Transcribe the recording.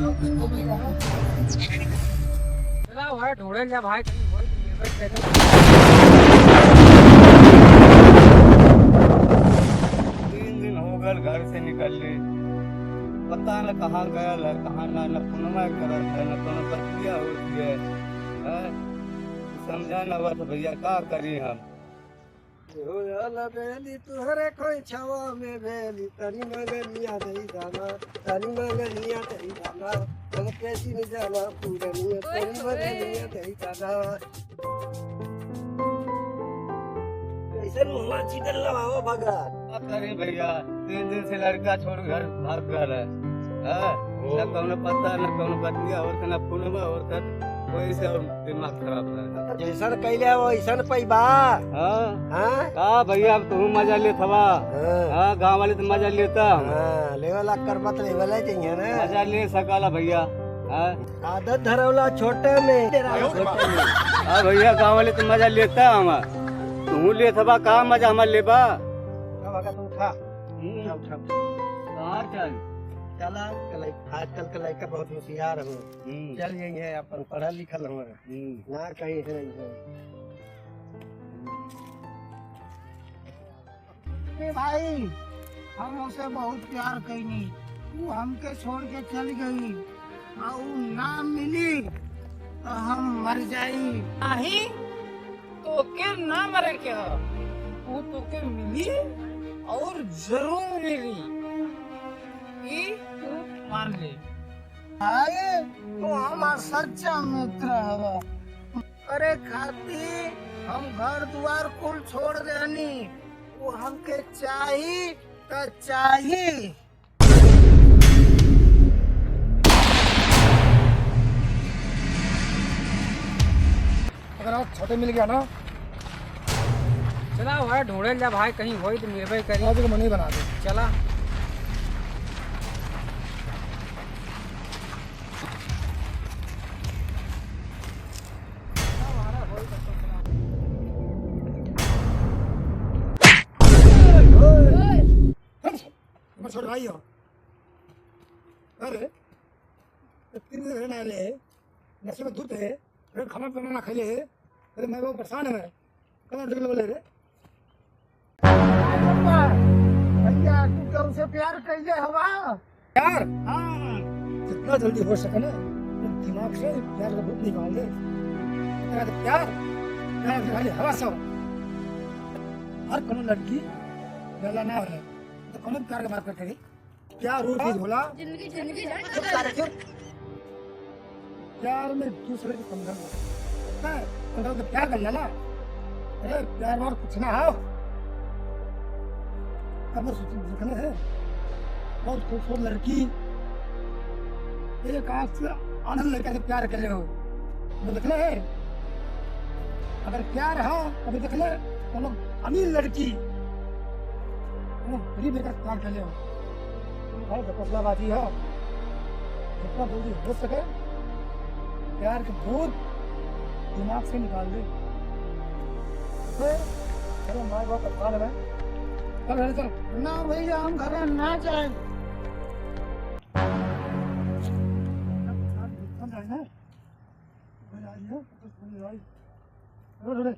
चला भाई ढूंढे जा भाई कहीं होई तो मिलबे करे। 3 दिन हो गए घर से निकलने, पता न कहाँ गया है, कहाँ ना न पुनमा करत है, न कोनो प्रक्रिया होती है। हैं? समझा न बस भैया का करी हम। बेली तुहरे कोई छावा में बेली तनी मगनिया दई जाना तनी मगनिया दई जाना मन कैसी न जाना पूरनिया तनी मगनिया दई जाना कैसे मुंह चिदल लगाओ भगा क्या करी भैया, 3 दिन से लड़का छोड़ घर भाग गया है। हैं? न कोनो पता न कोनो प्रक्रिया होता न पुनमा होता, कोई से और दिमाग खराब है। जैसन कैले वैसन पैबा। हाँ हां का भैया, अब तू मजा लेत हवा। हाँ गाँव वाले तो मजा लेता, हां लेवला करबत लेवला चाहिए ना मजा ले सकाला भैया। हाँ आदत धरवला छोटे में हाँ भैया, गाँव वाले तो मजा लेता हम, तू लेत हवा का मजा हमार लेबा। भगा तू खा कहाँ चल? चला आजकल का लड़का बहुत होशियार हो चल यही है अपन पढ़ा लिखल हो ना कहीं से नहीं है भाई हम उसे बहुत प्यार कईनी वो हमके छोड़ के चल गई और ना मिली तो हम मर जाई नहीं तो के ना मरे के हो, वो तो के मिली और जरूर मिली, ई तू मान ले। आए तो हमार सच्चा मित्र हवा अरे खाती हम घर द्वार कुल छोड़ देनी वो हमके चाही तो चाही। अगर आप छोटे मिल गया ना चला भाई ढूंढे जा भाई कहीं होई तो मिलबे करे। आज को मनी बना दे चला छोड़ भाई हो अरे 3 दिन रहने आले नशे में धुत है फिर खाना पीना ना खाइले अरे मैं बहुत परेशान है कहाँ ढुकले बोले रे भैया तू क्या उसे प्यार कैले हवा प्यार हाँ जितना जल्दी हो सके ना दिमाग से प्यार का भूत निकाल दे तेरा तो प्यार खाली हवा से हो हर कोनो लड़की गला ना हो तो कौन प्यार का बात करते हैं प्यार वो चीज बोला जिंदगी प्यार में दूसरे को समझना तो प्यार कर लेना अरे प्यार और कुछ ना हो अब देखने है बहुत खूबसूरत लड़की एक आंख से आनंद लड़का से प्यार कर ले हो तो देखना है अगर प्यार है अभी देखना अमीर लड़की गरीब लेकर प्यार कर ले फसलाबाजी हो जितना जल्दी हो सके प्यार के भूत दिमाग से निकाल दे चलो माँ बाप परेशान है चल ना भैया हम घर ना जाए ना